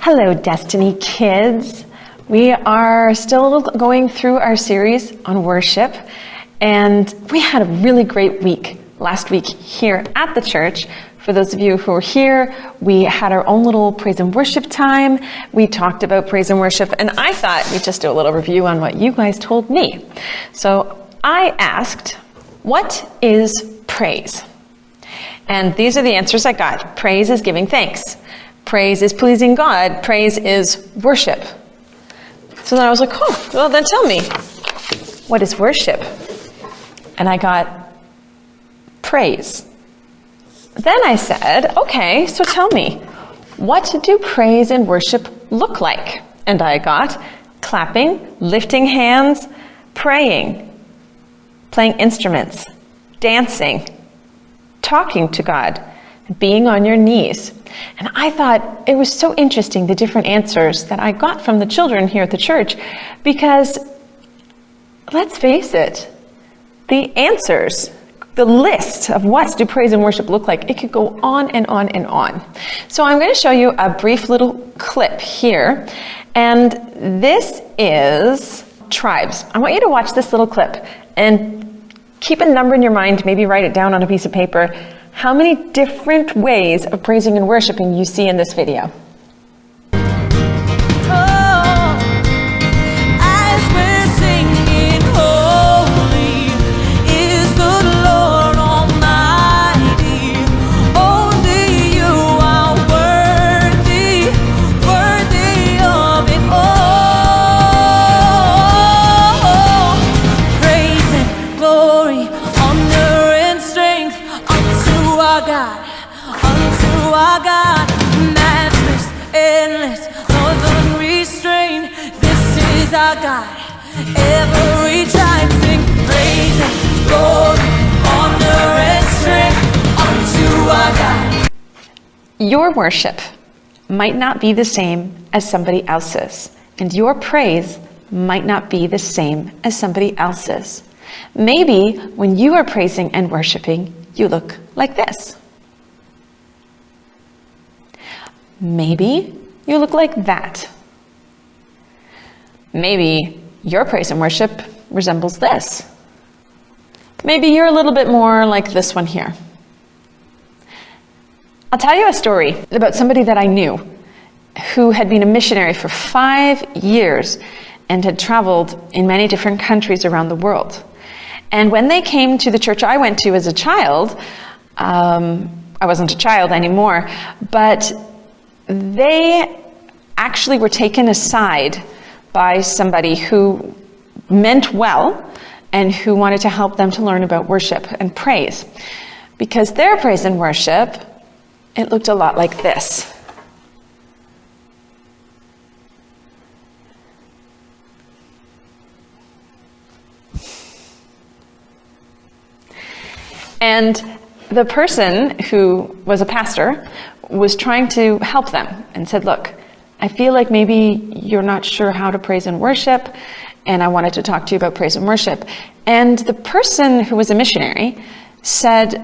Hello, Destiny kids. We are still going through our series on worship, and we had a really great week last week here at the church. For those of you who are here, we had our own little praise and worship time. We talked about praise and worship, and I thought we'd just do a little review on what you guys told me. So I asked, what is praise? And these are the answers I got. Praise is giving thanks. Praise is pleasing God. Praise is worship. So then I was like, oh, well then tell me, what is worship? And I got praise. Then I said, okay, so tell me, what do praise and worship look like? And I got clapping, lifting hands, praying, playing instruments, dancing, talking to God, being on your knees. And I thought it was so interesting, the different answers that I got from the children here at the church, because let's face it, the answers, the list of what do praise and worship look like, it could go on and on and on. So I'm going to show you a brief little clip here, and this is tribes. I want you to watch this little clip and keep a number in your mind, maybe write it down on a piece of paper, how many different ways of praising and worshiping you see in this video. Our God, every tribe sing praise and glory, honor and strength unto our God. Your worship might not be the same as somebody else's, and your praise might not be the same as somebody else's. Maybe when you are praising and worshiping, you look like this. Maybe you look like that. Maybe your praise and worship resembles this. Maybe you're a little bit more like this one here. I'll tell you a story about somebody that I knew who had been a missionary for 5 years and had traveled in many different countries around the world. And when they came to the church I went to as a child, I wasn't a child anymore, but they actually were taken aside by somebody who meant well and who wanted to help them to learn about worship and praise. Because their praise and worship, it looked a lot like this. And the person who was a pastor was trying to help them and said, look, I feel like maybe you're not sure how to praise and worship, and I wanted to talk to you about praise and worship. And the person who was a missionary said,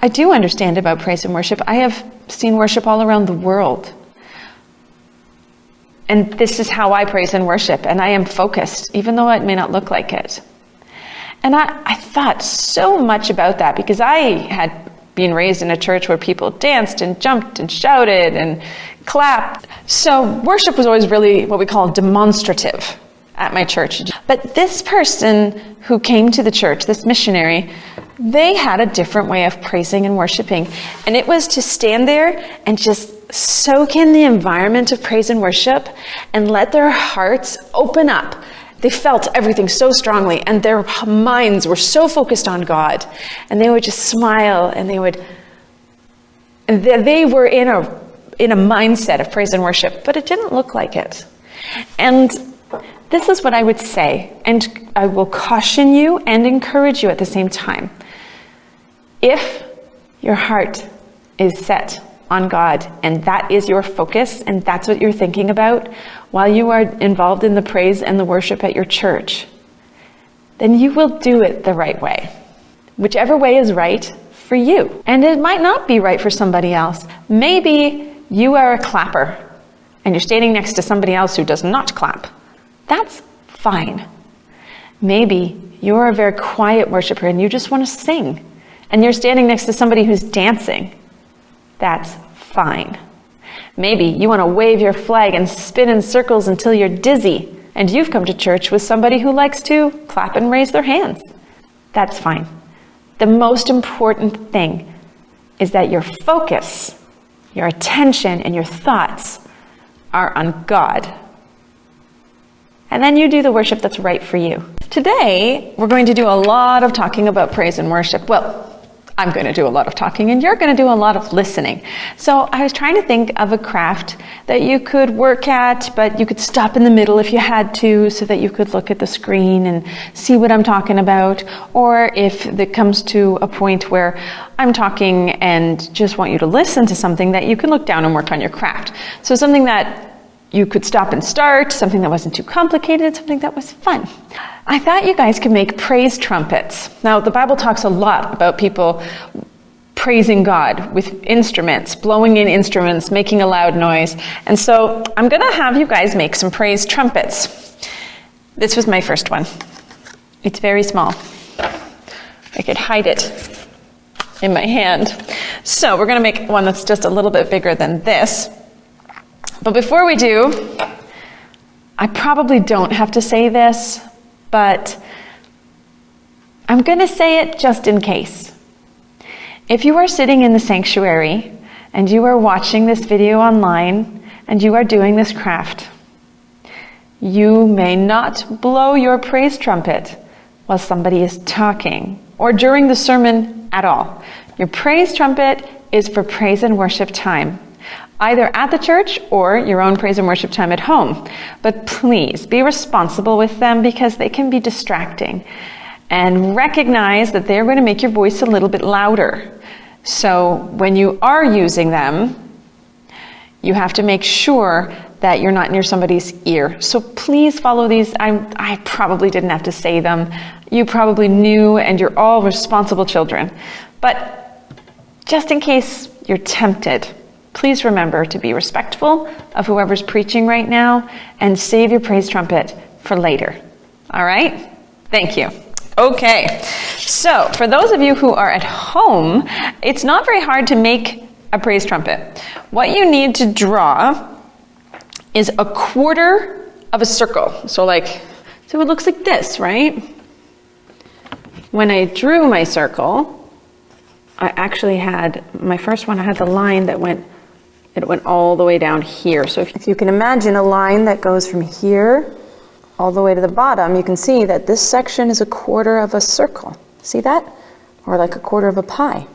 I do understand about praise and worship. I have seen worship all around the world. And this is how I praise and worship, and I am focused, even though it may not look like it. And I thought so much about that, because I had been raised in a church where people danced and jumped and shouted and clapped. So worship was always really what we call demonstrative at my church. But this person who came to the church, this missionary, they had a different way of praising and worshiping. And it was to stand there and just soak in the environment of praise and worship and let their hearts open up. They felt everything so strongly, and their minds were so focused on God, and they would just smile, and they were in a mindset of praise and worship, but it didn't look like it. And this is what I would say, and I will caution you and encourage you at the same time. If your heart is set on God, and that is your focus, and that's what you're thinking about while you are involved in the praise and the worship at your church, then you will do it the right way. Whichever way is right for you. And it might not be right for somebody else. Maybe you are a clapper and you're standing next to somebody else who does not clap, that's fine. Maybe you're a very quiet worshiper and you just want to sing, and you're standing next to somebody who's dancing. That's fine. Maybe you want to wave your flag and spin in circles until you're dizzy, and you've come to church with somebody who likes to clap and raise their hands. That's fine. The most important thing is that your focus, your attention, and your thoughts are on God. And then you do the worship that's right for you. Today, we're going to do a lot of talking about praise and worship. Well, I'm going to do a lot of talking and you're going to do a lot of listening. So I was trying to think of a craft that you could work at, but you could stop in the middle if you had to, so that you could look at the screen and see what I'm talking about. Or if it comes to a point where I'm talking and just want you to listen to something, that you can look down and work on your craft. So something that you could stop and start, something that wasn't too complicated, something that was fun. I thought you guys could make praise trumpets. Now, the Bible talks a lot about people praising God with instruments, blowing in instruments, making a loud noise. And so I'm going to have you guys make some praise trumpets. This was my first one. It's very small. I could hide it in my hand. So we're going to make one that's just a little bit bigger than this. But before we do, I probably don't have to say this, but I'm going to say it just in case. If you are sitting in the sanctuary and you are watching this video online and you are doing this craft, you may not blow your praise trumpet while somebody is talking or during the sermon at all. Your praise trumpet is for praise and worship time, either at the church or your own praise and worship time at home. But please be responsible with them, because they can be distracting. And recognize that they're going to make your voice a little bit louder. So when you are using them, you have to make sure that you're not near somebody's ear. So please follow these. I probably didn't have to say them. You probably knew, and you're all responsible children. But just in case you're tempted, please remember to be respectful of whoever's preaching right now and save your praise trumpet for later. All right? Thank you. Okay. So for those of you who are at home, it's not very hard to make a praise trumpet. What you need to draw is a quarter of a circle. So it looks like this, right? When I drew my circle, I actually had, my first one, I had the line that went all the way down here. So if you can imagine a line that goes from here all the way to the bottom, you can see that this section is a quarter of a circle. See that? Or like a quarter of a pie.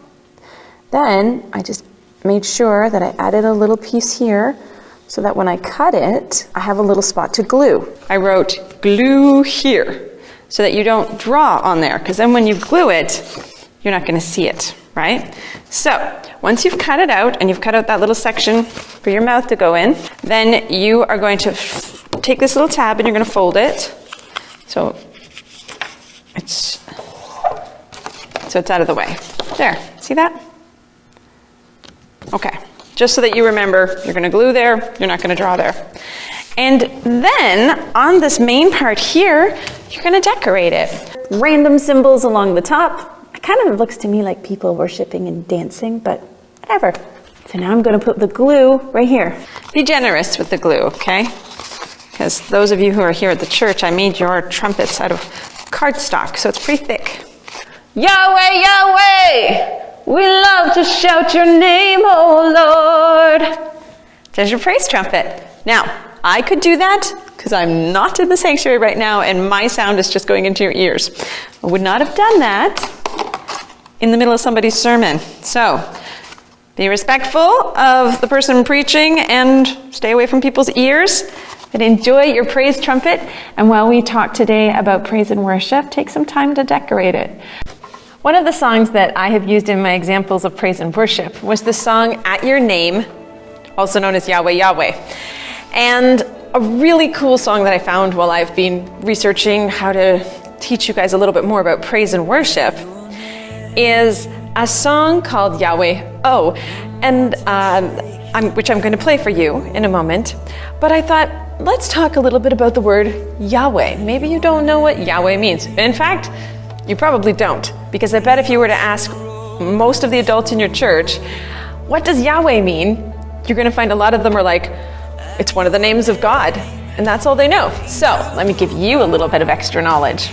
Then I just made sure that I added a little piece here so that when I cut it, I have a little spot to glue. I wrote glue here so that you don't draw on there, because then when you glue it, you're not going to see it, right? So once you've cut it out and you've cut out that little section for your mouth to go in, then you are going to take this little tab and you're going to fold it so it's out of the way. There, see that? Okay, just so that you remember, you're going to glue there, you're not going to draw there. And then on this main part here, you're going to decorate it. Random symbols along the top. It kind of looks to me like people worshiping and dancing, but whatever. So now I'm going to put the glue right here. Be generous with the glue, okay? Because those of you who are here at the church, I made your trumpets out of cardstock, so it's pretty thick. Yahweh, Yahweh, we love to shout your name, oh Lord. There's your praise trumpet. Now, I could do that because I'm not in the sanctuary right now and my sound is just going into your ears. I would not have done that in the middle of somebody's sermon. So, be respectful of the person preaching and stay away from people's ears. But enjoy your praise trumpet. And while we talk today about praise and worship, take some time to decorate it. One of the songs that I have used in my examples of praise and worship was the song At Your Name, also known as Yahweh, Yahweh. And a really cool song that I found while I've been researching how to teach you guys a little bit more about praise and worship is a song called Yahweh Oh. And which I'm going to play for you in a moment. But I thought, let's talk a little bit about the word Yahweh. Maybe you don't know what Yahweh means. In fact, you probably don't, because I bet if you were to ask most of the adults in your church, what does Yahweh mean? You're going to find a lot of them are like, it's one of the names of God, and that's all they know. So let me give you a little bit of extra knowledge.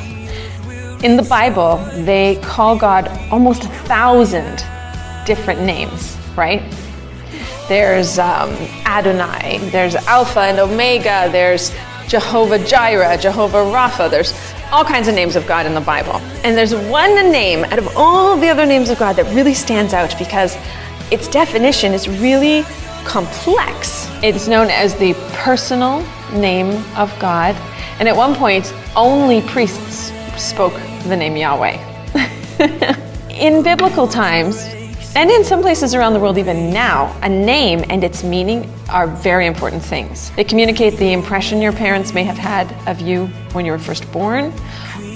In the Bible, they call God almost 1,000 different names, right? There's Adonai, there's Alpha and Omega, there's Jehovah Jireh, Jehovah Rapha, there's all kinds of names of God in the Bible. And there's one name out of all the other names of God that really stands out because its definition is really complex. It's known as the personal name of God. And at one point, only priests spoke the name Yahweh. In biblical times, and in some places around the world even now, a name and its meaning are very important things. They communicate the impression your parents may have had of you when you were first born,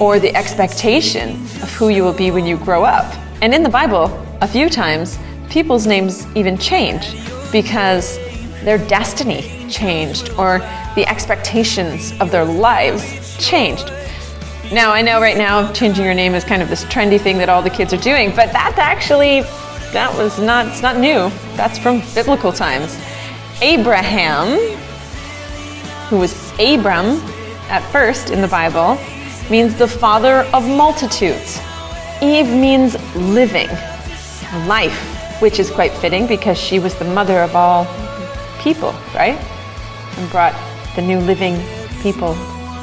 or the expectation of who you will be when you grow up. And in the Bible, a few times, people's names even change because their destiny changed or the expectations of their lives changed. Now, I know right now changing your name is kind of this trendy thing that all the kids are doing, but it's not new. That's from biblical times. Abraham, who was Abram at first in the Bible, means the father of multitudes. Eve means living, life, which is quite fitting because she was the mother of all people, right? And brought the new living people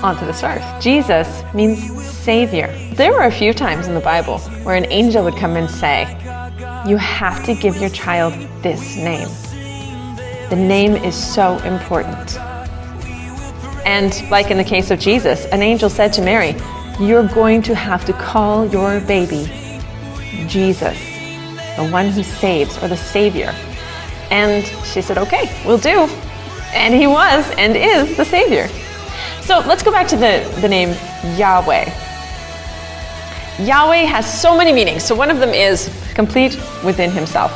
onto this earth. Jesus means Savior. There were a few times in the Bible where an angel would come and say, you have to give your child this name. The name is so important. And like in the case of Jesus, an angel said to Mary, you're going to have to call your baby Jesus, the one who saves, or the Savior. And she said, okay, we'll do. And he was and is the Savior. So let's go back to the name Yahweh. Yahweh has so many meanings. So one of them is complete within himself.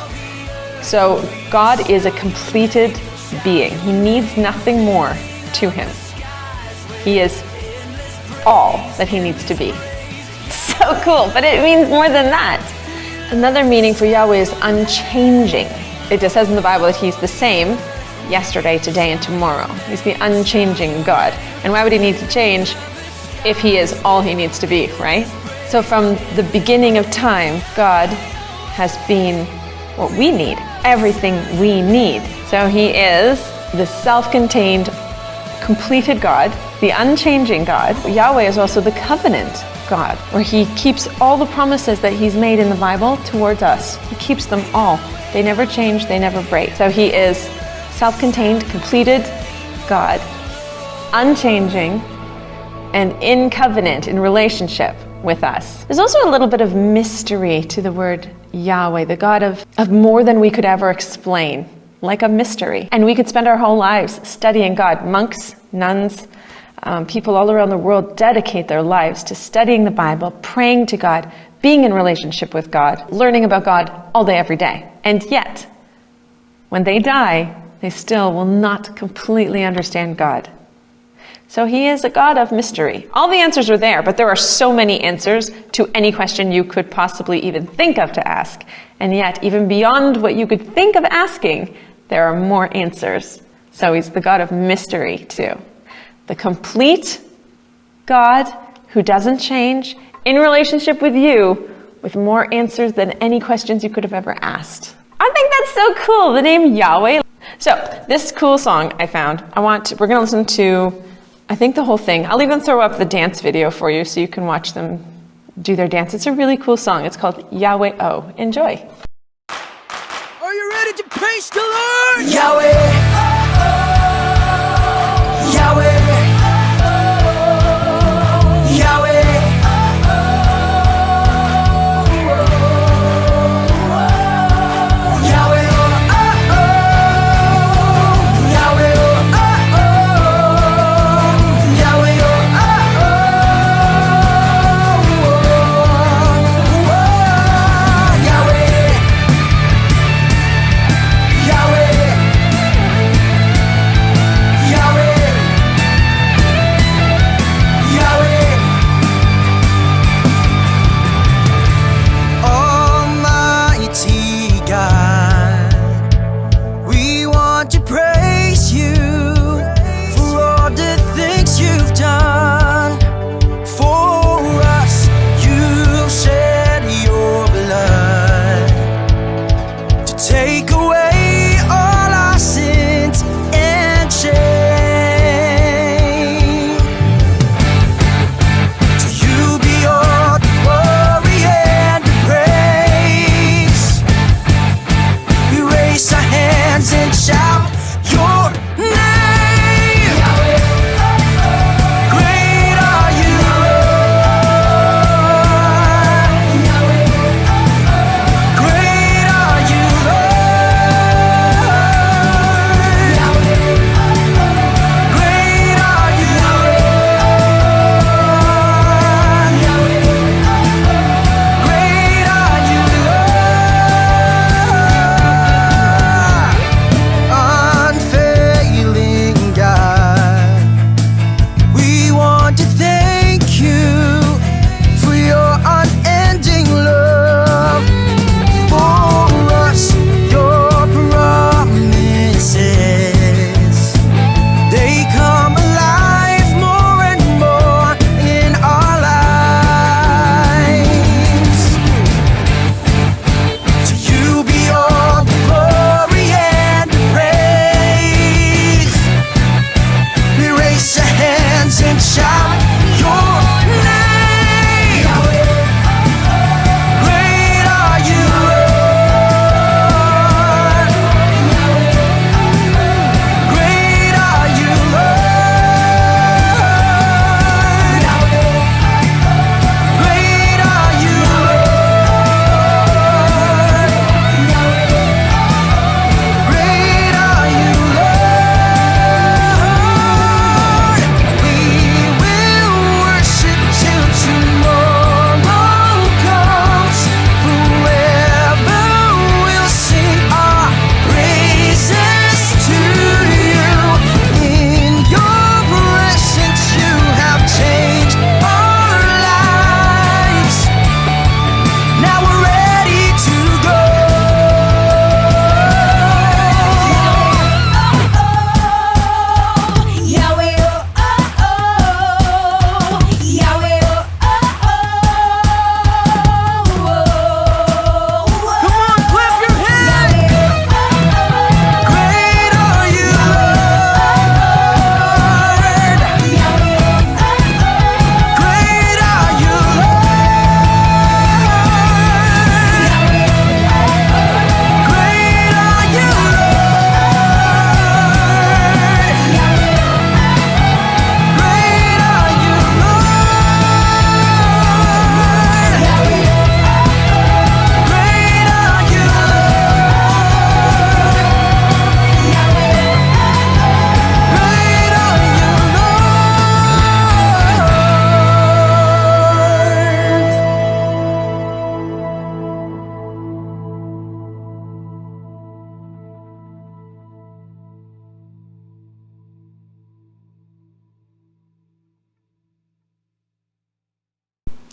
So God is a completed being. He needs nothing more to him. He is all that he needs to be. So cool, but it means more than that. Another meaning for Yahweh is unchanging. It just says in the Bible that he's the same yesterday, today, and tomorrow. He's the unchanging God. And why would he need to change if he is all he needs to be, right? So from the beginning of time, God has been what we need, everything we need. So he is the self-contained, completed God, the unchanging God. Yahweh is also the covenant God, where he keeps all the promises that he's made in the Bible towards us. He keeps them all. They never change, they never break. So he is self-contained, completed God, unchanging, and in covenant, in relationship with us. There's also a little bit of mystery to the word Yahweh, the God of more than we could ever explain, like a mystery. And we could spend our whole lives studying God. Monks, nuns, people all around the world dedicate their lives to studying the Bible, praying to God, being in relationship with God, learning about God all day, every day. And yet, when they die, they still will not completely understand God. So he is a God of mystery. All the answers are there, but there are so many answers to any question you could possibly even think of to ask. And yet, even beyond what you could think of asking, there are more answers. So he's the God of mystery too. The complete God who doesn't change, in relationship with you, with more answers than any questions you could have ever asked. I think that's so cool, the name Yahweh. So this cool song I found, we're going to listen to, I think, the whole thing. I'll even throw up the dance video for you so you can watch them do their dance. It's a really cool song. It's called Yahweh Oh. Enjoy. Are you ready to praise the Lord? Yahweh, Yahweh, Yahweh, Yahweh,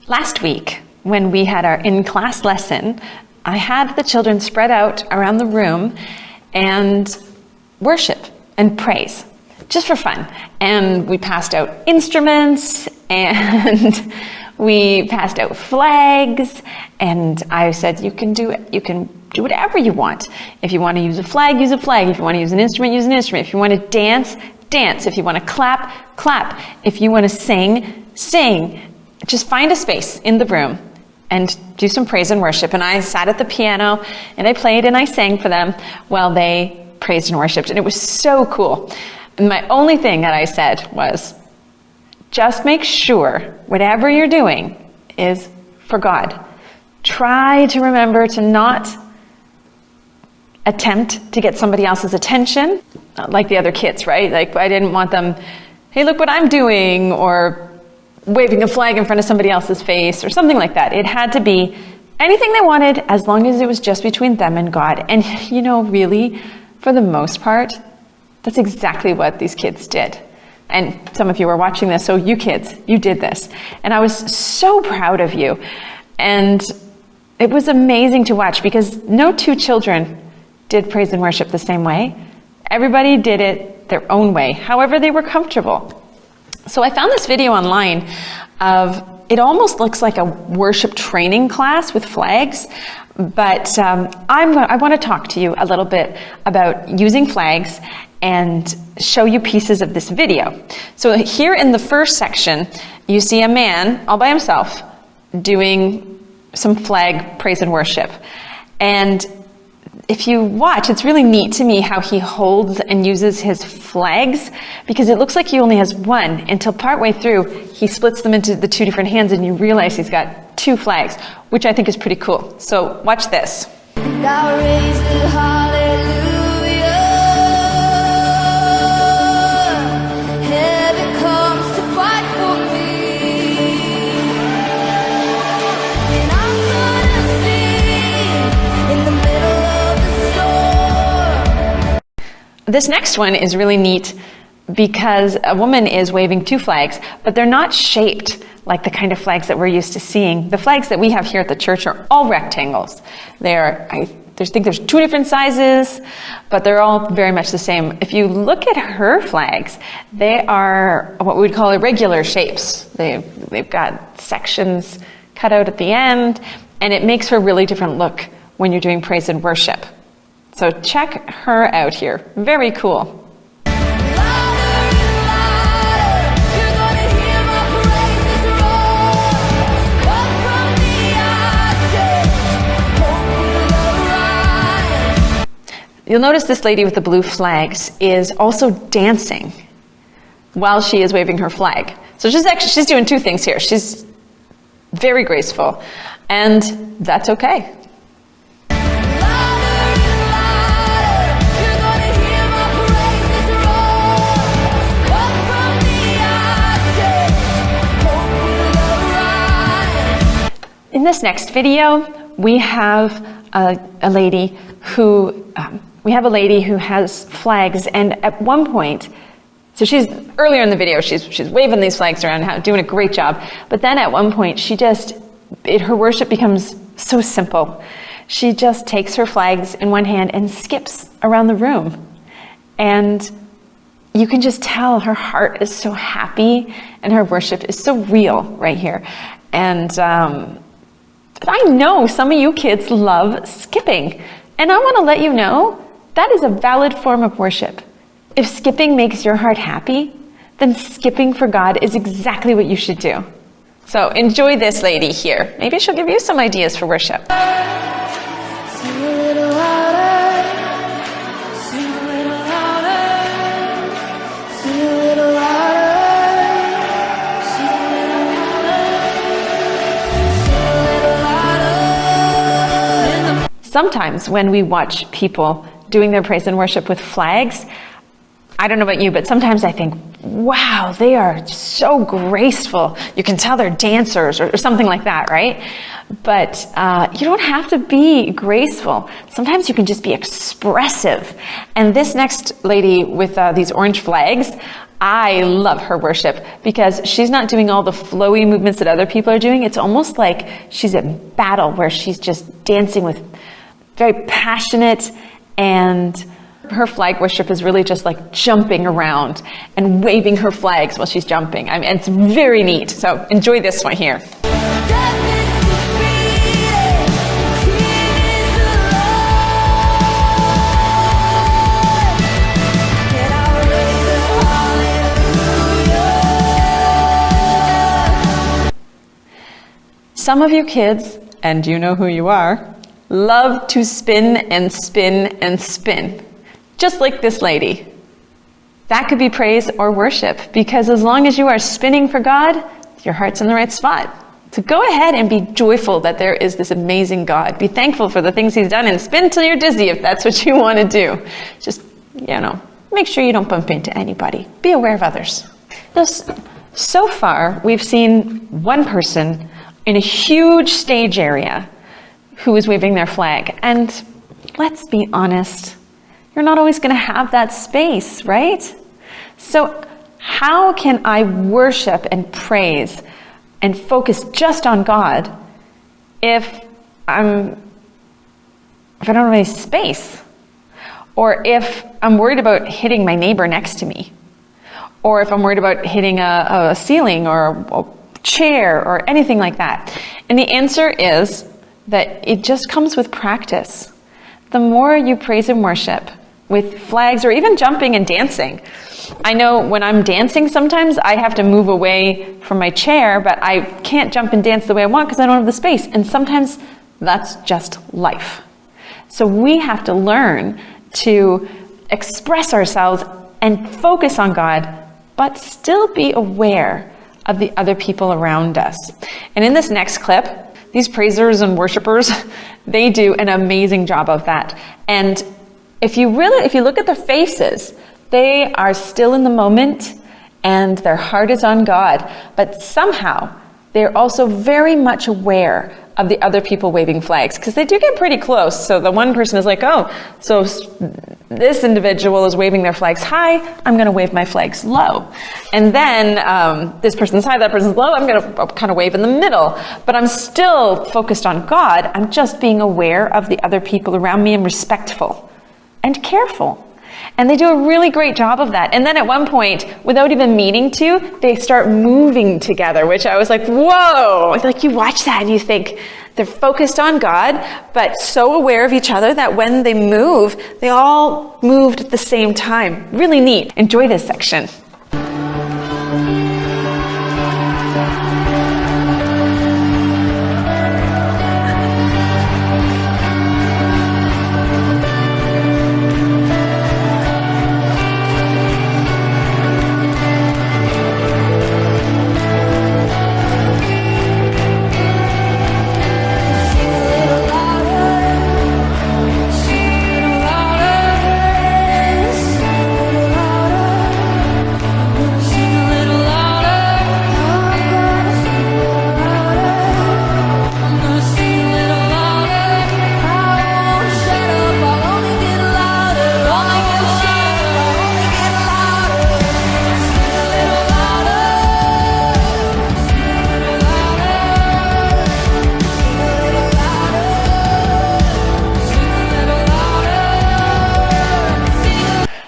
Last week, when we had our in-class lesson, I had the children spread out around the room and worship and praise, just for fun. And we passed out instruments, and we passed out flags, and I said, you can do whatever you want. If you want to use a flag, use a flag. If you want to use an instrument, use an instrument. If you want to dance, dance. If you want to clap, clap. If you want to sing, sing. Just find a space in the room and do some praise and worship. And I sat at the piano, and I played and I sang for them while they praised and worshiped. And it was so cool. And my only thing that I said was, just make sure whatever you're doing is for God. Try to remember to not attempt to get somebody else's attention, like the other kids, right? Like, I didn't want them, hey, look what I'm doing, or waving a flag in front of somebody else's face, or something like that. It had to be anything they wanted, as long as it was just between them and God. And really, for the most part, that's exactly what these kids did. And some of you are watching this, so you kids, you did this. And I was so proud of you. And it was amazing to watch, because no two children did praise and worship the same way. Everybody did it their own way, however they were comfortable. So I found this video online of, it almost looks like a worship training class with flags, but I want to talk to you a little bit about using flags and show you pieces of this video. So here in the first section, you see a man all by himself doing some flag praise and worship. And if you watch, it's really neat to me how he holds and uses his flags, because it looks like he only has one until partway through he splits them into the two different hands and you realize he's got two flags, which I think is pretty cool. So watch this. And I raise a hallelujah. Heaven comes to fight for me. And I'm gonna sing in the middle of the storm. This next one is really neat, because a woman is waving two flags, but they're not shaped like the kind of flags that we're used to seeing. The flags that we have here at the church are all rectangles. I think there's two different sizes, but they're all very much the same. If you look at her flags, they are what we would call irregular shapes. They've got sections cut out at the end, and it makes her a really different look when you're doing praise and worship. So check her out here. Very cool. You'll notice this lady with the blue flags is also dancing while she is waving her flag. So she's doing two things here. She's very graceful, and that's okay. In this next video, we have a lady who has flags, and at one point, so she's earlier in the video, she's waving these flags around, doing a great job. But then at one point, her worship becomes so simple. She just takes her flags in one hand and skips around the room, and you can just tell her heart is so happy, and her worship is so real right here. And I know some of you kids love skipping, and I want to let you know that is a valid form of worship. If skipping makes your heart happy, then skipping for God is exactly what you should do. So enjoy this lady here. Maybe she'll give you some ideas for worship. Sing a little louder. Sing a little louder. Sing a little louder. Sing a little louder. Sing a little louder. Sometimes when we watch people doing their praise and worship with flags, I don't know about you, but sometimes I think, wow, they are so graceful. You can tell they're dancers or something like that, right? But you don't have to be graceful. Sometimes you can just be expressive. And this next lady with these orange flags, I love her worship because she's not doing all the flowy movements that other people are doing. It's almost like she's at battle where she's just dancing with very passionate, and her flag worship is really just like jumping around and waving her flags while she's jumping. I mean, it's very neat. So enjoy this one here. Some of you kids, and you know who you are, love to spin and spin and spin, just like this lady. That could be praise or worship, because as long as you are spinning for God, your heart's in the right spot. So go ahead and be joyful that there is this amazing God. Be thankful for the things he's done and spin till you're dizzy if that's what you want to do. Just, make sure you don't bump into anybody. Be aware of others. So far, we've seen one person in a huge stage area who is waving their flag. And let's be honest, you're not always going to have that space, right? So how can I worship and praise and focus just on God if I don't have any space? Or if I'm worried about hitting my neighbor next to me? Or if I'm worried about hitting a ceiling or a chair or anything like that? And the answer is that it just comes with practice. The more you praise and worship with flags or even jumping and dancing. I know when I'm dancing sometimes I have to move away from my chair, but I can't jump and dance the way I want because I don't have the space. And sometimes that's just life. So we have to learn to express ourselves and focus on God, but still be aware of the other people around us. And in this next clip, these praisers and worshipers, they do an amazing job of that. And if you look at their faces, they are still in the moment and their heart is on God, but somehow they're also very much aware of the other people waving flags, because they do get pretty close. So the one person is like, oh, so this individual is waving their flags high, I'm going to wave my flags low. And then this person's high, that person's low, I'm going to kind of wave in the middle. But I'm still focused on God. I'm just being aware of the other people around me and respectful and careful. And they do a really great job of that. And then at one point, without even meaning to, they start moving together, which I was like, whoa! Like you watch that and you think they're focused on God, but so aware of each other that when they move, they all moved at the same time. Really neat. Enjoy this section.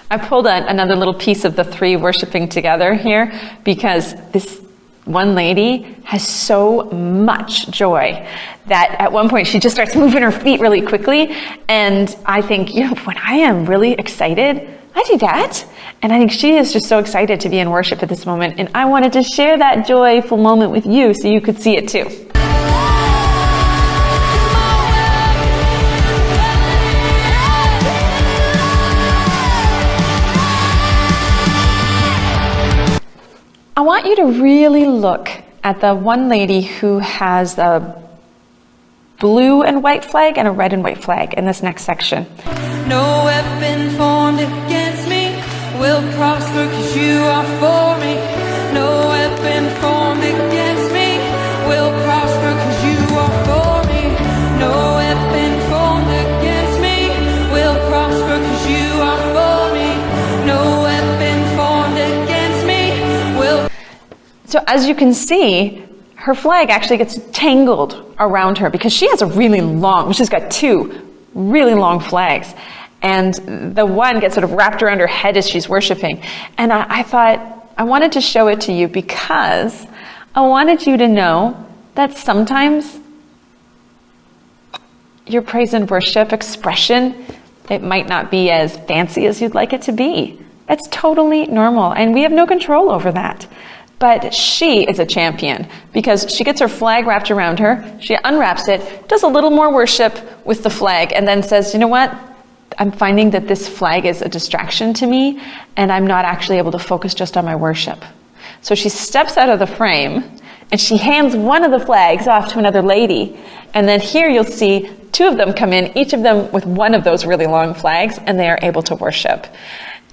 I pulled another little piece of the three worshiping together here because this one lady has so much joy that at one point she just starts moving her feet really quickly. And I think, when I am really excited, I do that. And I think she is just so excited to be in worship at this moment. And I wanted to share that joyful moment with you so you could see it too. I want you to really look at the one lady who has a blue and white flag and a red and white flag in this next section. No weapon formed against me will prosper, 'cause you are for me. No weapon formed against me will prosper, 'cause you are for me. No weapon formed against me will prosper, 'cause you are for me. No weapon formed against me So as you can see, her flag actually gets tangled around her because she has a really long, she's got two really long flags. And the one gets sort of wrapped around her head as she's worshiping. And I thought, I wanted to show it to you because I wanted you to know that sometimes your praise and worship expression, it might not be as fancy as you'd like it to be. That's totally normal, and we have no control over that. But she is a champion because she gets her flag wrapped around her, she unwraps it, does a little more worship with the flag, and then says, you know what? I'm finding that this flag is a distraction to me, and I'm not actually able to focus just on my worship. So she steps out of the frame, and she hands one of the flags off to another lady. And then here you'll see two of them come in, each of them with one of those really long flags, and they are able to worship.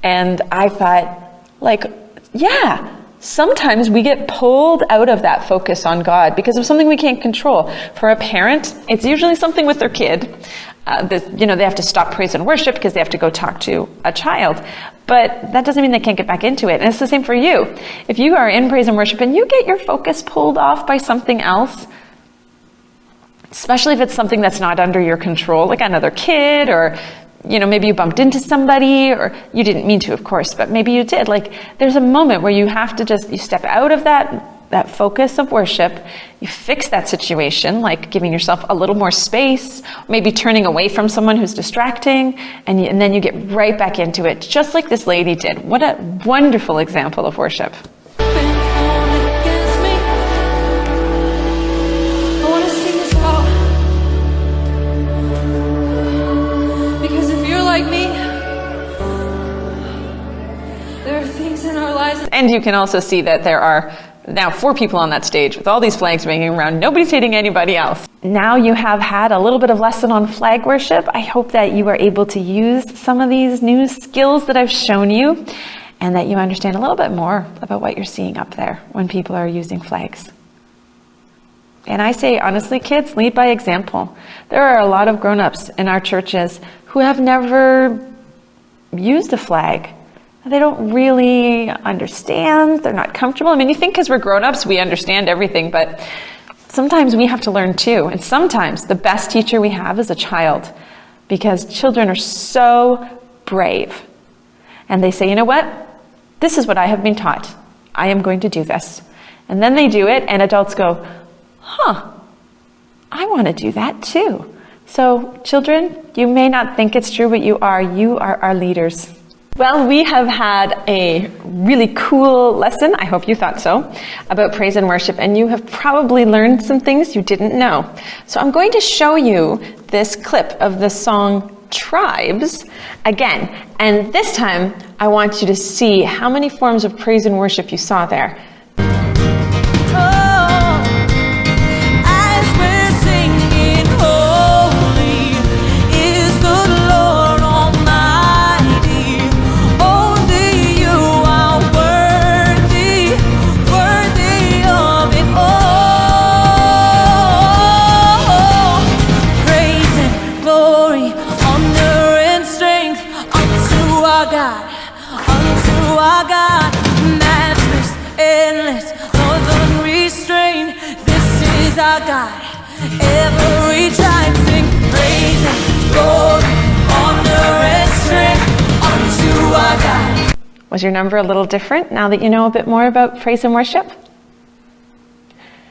And I thought, like, yeah, sometimes we get pulled out of that focus on God because of something we can't control. For a parent, it's usually something with their kid. They have to stop praise and worship because they have to go talk to a child. But that doesn't mean they can't get back into it. And it's the same for you. If you are in praise and worship and you get your focus pulled off by something else, especially if it's something that's not under your control, like another kid, or maybe you bumped into somebody, or you didn't mean to, of course, but maybe you did. Like, there's a moment where you have to you step out of that focus of worship, you fix that situation, like giving yourself a little more space, maybe turning away from someone who's distracting, and then you get right back into it, just like this lady did. What a wonderful example of worship. Like me, there are things in our lives. And you can also see that there are now 4 people on that stage with all these flags waving around. Nobody's hitting anybody else. Now you have had a little bit of lesson on flag worship. I hope that you are able to use some of these new skills that I've shown you, and that you understand a little bit more about what you're seeing up there when people are using flags. And I say, honestly, kids, lead by example. There are a lot of grown-ups in our churches who have never used a flag. They don't really understand. They're not comfortable. I mean, you think because we're grown-ups, we understand everything, but sometimes we have to learn too. And sometimes the best teacher we have is a child, because children are so brave. And they say, you know what? This is what I have been taught. I am going to do this. And then they do it, and adults go, I want to do that too. So children, you may not think it's true, but you are our leaders. Well, we have had a really cool lesson, I hope you thought so, about praise and worship, and you have probably learned some things you didn't know. So I'm going to show you this clip of the song Tribes again, and this time I want you to see how many forms of praise and worship you saw there. Our God, every tribe sing praise and glory, honor and strength unto our God. Was your number a little different now that you know a bit more about praise and worship?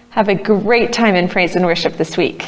Have a great time in praise and worship this week.